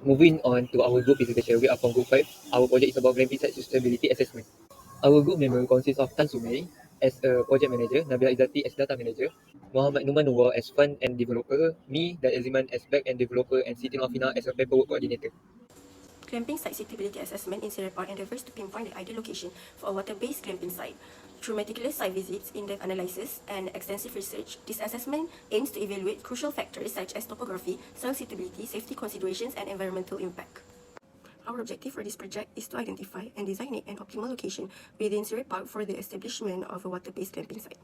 Moving on to our group presentation, we are from Group 5. Our project is about Glamping site suitability assessment. Our group member consists of Tan Sumei as a project manager, NABILAH IZZATI as data manager, Muhammad Numan Noor as front end developer, me, dan EZRIMAN as back end developer, and Siti AFINA as a paperwork coordinator. Glamping site suitability assessment in SIREH endeavors to pinpoint the ideal location for a water-based glamping site. Through meticulous site visits, in-depth analysis, and extensive research, this assessment aims to evaluate crucial factors such as topography, soil suitability, safety considerations, and environmental impact. Our objective for this project is to identify and designate an optimal location within SIREH Park for the establishment of a water-based glamping site.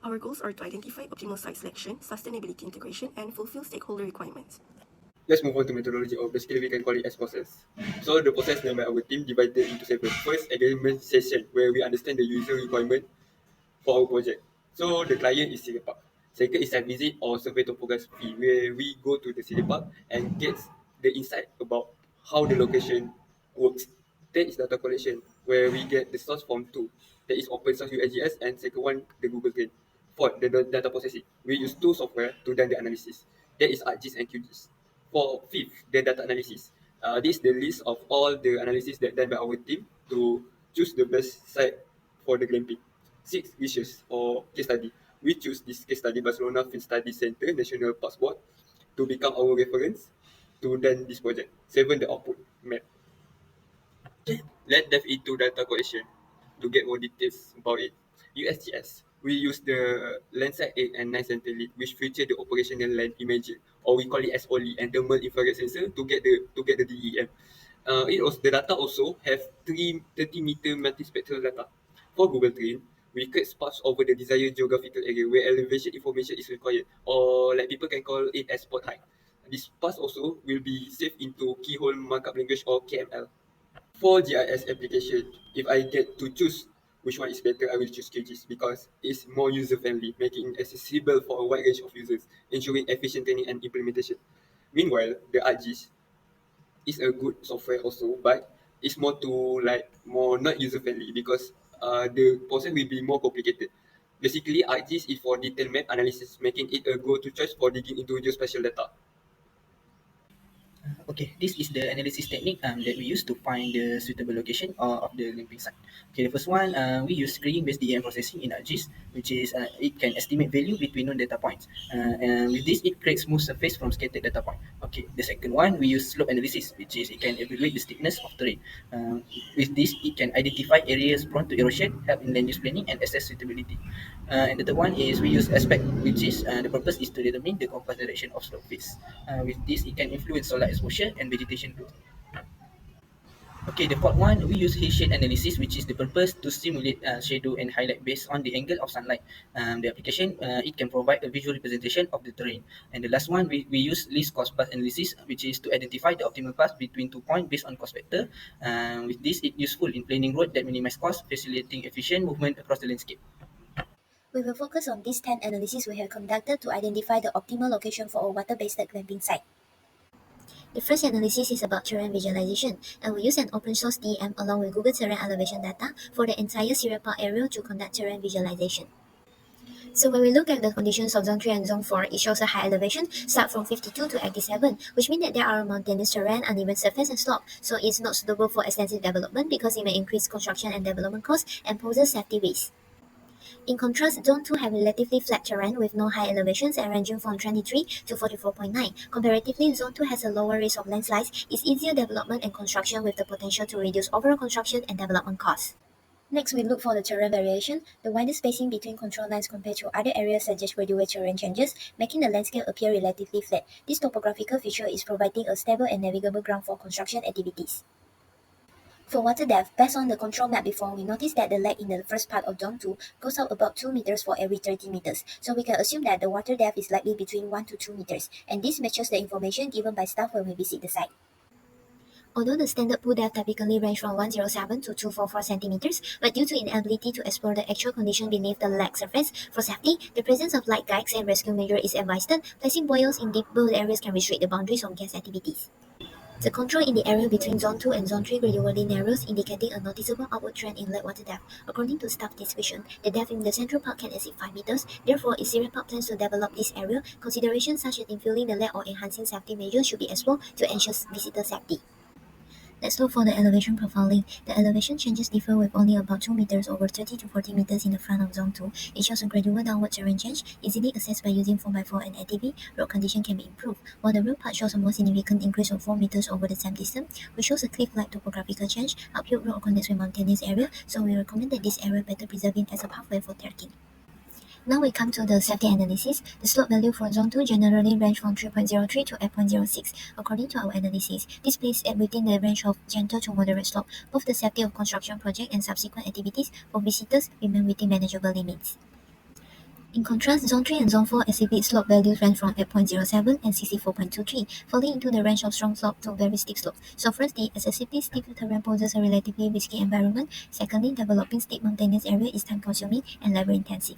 Our goals are to identify optimal site selection, sustainability integration, and fulfill stakeholder requirements. Let's move on to methodology, or basically we can call it as process. So the process done by our team divided into 7. First, agreement session, where we understand the user requirement for our project. So the client is SIREH Park. Second is site visit or survey topography, where we go to the SIREH Park and get the insight about how the location works. Third is data collection, where we get the source from two. That is open source USGS, and second one, the Google Train. Fourth, the data processing. We use two software to done the analysis. That is ArcGIS and QGIS. For fifth, the data analysis. This is the list of all the analysis that done by our team to choose the best site for the glamping. Sixth, wishes or case study. We choose this case study, Barcelona Field Study Center, National Parks Board, to become our reference to done this project. 7, the output map. Let's dive into data collection to get more details about it. USGS. We use the Landsat 8 and 9 satellite, which feature the operational land imager, or we call it as OLI, and thermal infrared sensor to get the DEM. The data also have 30-meter multispectral data. For Google Train, we create paths over the desired geographical area where elevation information is required, or like people can call it as spot height. This path also will be saved into keyhole markup language, or KML. For GIS application, if I get to choose which one is better, I will choose QGIS because it's more user-friendly, making it accessible for a wide range of users, ensuring efficient training and implementation. Meanwhile, the ArcGIS is a good software also, but it's more not user-friendly because the process will be more complicated. Basically, ArcGIS is for detailed map analysis, making it a go-to choice for digging into geospatial data. Okay, this is the analysis technique that we use to find the suitable location of the glamping site. Okay, the first one, we use screening-based DEM processing in ArcGIS, which is it can estimate value between known data points. And with this, it creates smooth surface from scattered data point. Okay, the second one, we use slope analysis, which is it can evaluate the steepness of terrain. With this, it can identify areas prone to erosion, help in land use planning, and assess suitability. And the third one is we use aspect, which is the purpose is to determine the compass direction of slope face. With this, it can influence solar exposure and vegetation growth. Okay, the fourth one, we use heat shade analysis, which is the purpose to simulate shadow and highlight based on the angle of sunlight. The application, it can provide a visual representation of the terrain. And the last one, we use least cost path analysis, which is to identify the optimal path between 2 points based on cost vector. With this, it's useful in planning road that minimize cost, facilitating efficient movement across the landscape. We will focus on these 10 analyses we have conducted to identify the optimal location for a water-based glamping site. The first analysis is about terrain visualization, and we use an open source DEM along with Google Terrain elevation data for the entire SIREH Park area to conduct terrain visualization. So when we look at the conditions of Zone 3 and Zone 4, it shows a high elevation, start from 52 to 87, which means that there are mountainous terrain, uneven surface and slope, so it's not suitable for extensive development because it may increase construction and development costs and poses safety risks. In contrast, Zone 2 have relatively flat terrain with no high elevations and ranging from 23 to 44.9. Comparatively, Zone 2 has a lower risk of landslides, is easier development and construction with the potential to reduce overall construction and development costs. Next, we look for the terrain variation. The wider spacing between control lines compared to other areas suggests gradual terrain changes, making the landscape appear relatively flat. This topographical feature is providing a stable and navigable ground for construction activities. For water depth, based on the control map before, we noticed that the lake in the first part of Zone 2 goes up about 2 meters for every 30 meters. So we can assume that the water depth is likely between 1 to 2 meters, and this matches the information given by staff when we visit the site. Although the standard pool depth typically range from 107 to 244 centimeters, but due to inability to explore the actual condition beneath the lake surface, for safety, the presence of light guides and rescue measures is advised. Placing buoys in deep pool areas can restrict the boundaries of gas activities. The control in the area between Zone 2 and Zone 3 gradually narrows, indicating a noticeable upward trend in lake water depth. According to staff description, the depth in the central park can exceed 5 meters. Therefore, if SIREH Park plans to develop this area, considerations such as infilling the lake or enhancing safety measures should be explored to ensure visitor safety. Let's look for the elevation profiling. The elevation changes differ with only about 2 meters over 30 to 40 meters in the front of Zone 2. It shows a gradual downward terrain change, easily accessed by using 4x4 and ATV. Road condition can be improved, while the road part shows a more significant increase of 4 meters over the same distance, which shows a cliff-like topographical change. Uphill road connects with mountainous area, so we recommend that this area better preserved as a pathway for trekking. Now we come to the safety analysis. The slope value for Zone 2 generally range from 3.03 to 8.06. According to our analysis, this places it within the range of gentle to moderate slope. Both the safety of construction project and subsequent activities for visitors remain within manageable limits. In contrast, Zone 3 and Zone 4 exhibit slope values range from 8.07 and 64.23, falling into the range of strong slope to very steep slope. So firstly, excessively steep terrain poses a relatively risky environment. Secondly, developing steep mountainous area is time-consuming and labor-intensive.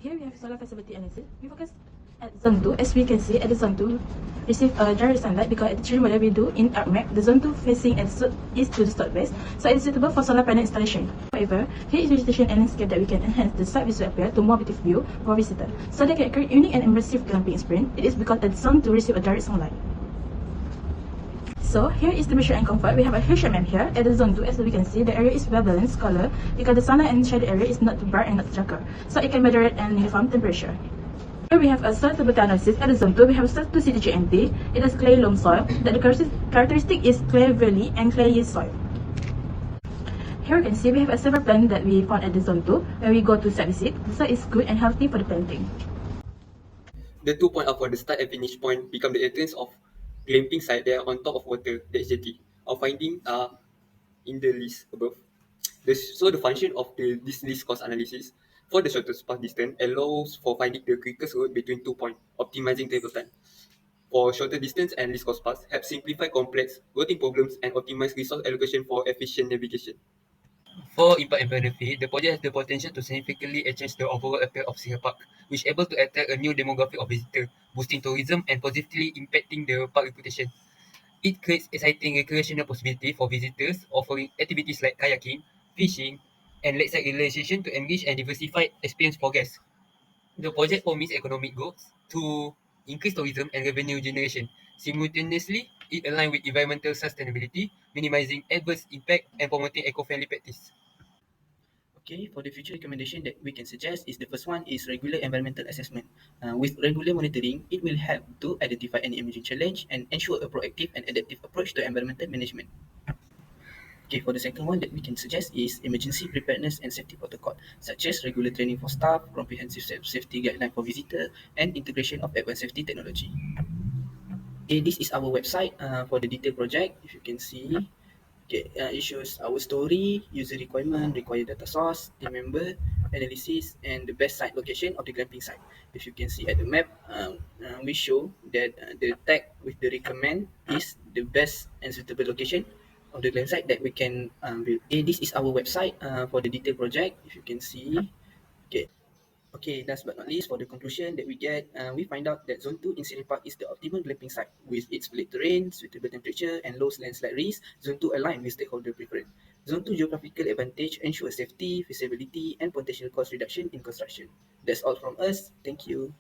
Here we have solar feasibility analysis. We focus at Zone 2. As we can see, at the Zone 2, receive direct sunlight because at the tree model we do in our map, the Zone 2 facing at east to the southwest, so it is suitable for solar panel installation. However, here is vegetation and landscape that we can enhance the site visual appeal to more beautiful view for visitors, so they can create unique and immersive glamping experience. It is because at the Zone 2 receive a direct sunlight. So here is the pressure and comfort. We have a heat map here. At the Zone 2, as we can see, the area is well balanced color because the sunlight and shaded area is not too bright and not too darker, so it can moderate and uniform temperature. Here we have a soil stability analysis. At the Zone 2, we have a soil to CTGMP. It is clay loam soil. The characteristic is clay valley and clayey soil. Here you can see we have a several plants that we found at the Zone 2. When we go to site visit, the soil is good and healthy for the planting. The 2 point up for the start and finish point become the entrance of glamping site. They are on top of water, the EZRIMAN. Our findings are in the list above. So the function of this list cost analysis for the shortest path distance allows for finding the quickest route between 2 points, optimizing travel time. For shorter distance and least cost paths, help simplify complex routing problems and optimize resource allocation for efficient navigation. For impact and benefit, the project has the potential to significantly enhance the overall appeal of SIREH Park, which is able to attract a new demographic of visitors, boosting tourism and positively impacting the park reputation. It creates exciting recreational possibilities for visitors, offering activities like kayaking, fishing, and lakeside relaxation to enrich and diversify experience for guests. The project promises economic growth to increase tourism and revenue generation. Simultaneously, it aligns with environmental sustainability, minimizing adverse impact and promoting eco-friendly practice. Okay, for the future recommendation that we can suggest is the first one is regular environmental assessment. With regular monitoring, it will help to identify any emerging challenge and ensure a proactive and adaptive approach to environmental management. Okay, for the second one that we can suggest is emergency preparedness and safety protocol, such as regular training for staff, comprehensive safety guideline for visitor, and integration of advanced safety technology. Okay, this is our website for the detailed project. If you can see, okay, it shows our story, user requirement, required data source, team member, analysis, and the best site location of the glamping site. If you can see at the map, we show that the tag with the recommend is the best and suitable location of the glamping site that we can build. Okay, this is our website for the detailed project. If you can see, okay. Okay, last but not least, for the conclusion that we get, we find out that Zone 2 in SIREH Park is the optimal glamping site. With its flat terrain, suitable temperature, and low landslide risk, Zone 2 aligns with stakeholder preference. Zone 2 geographical advantage ensures safety, feasibility, and potential cost reduction in construction. That's all from us. Thank you.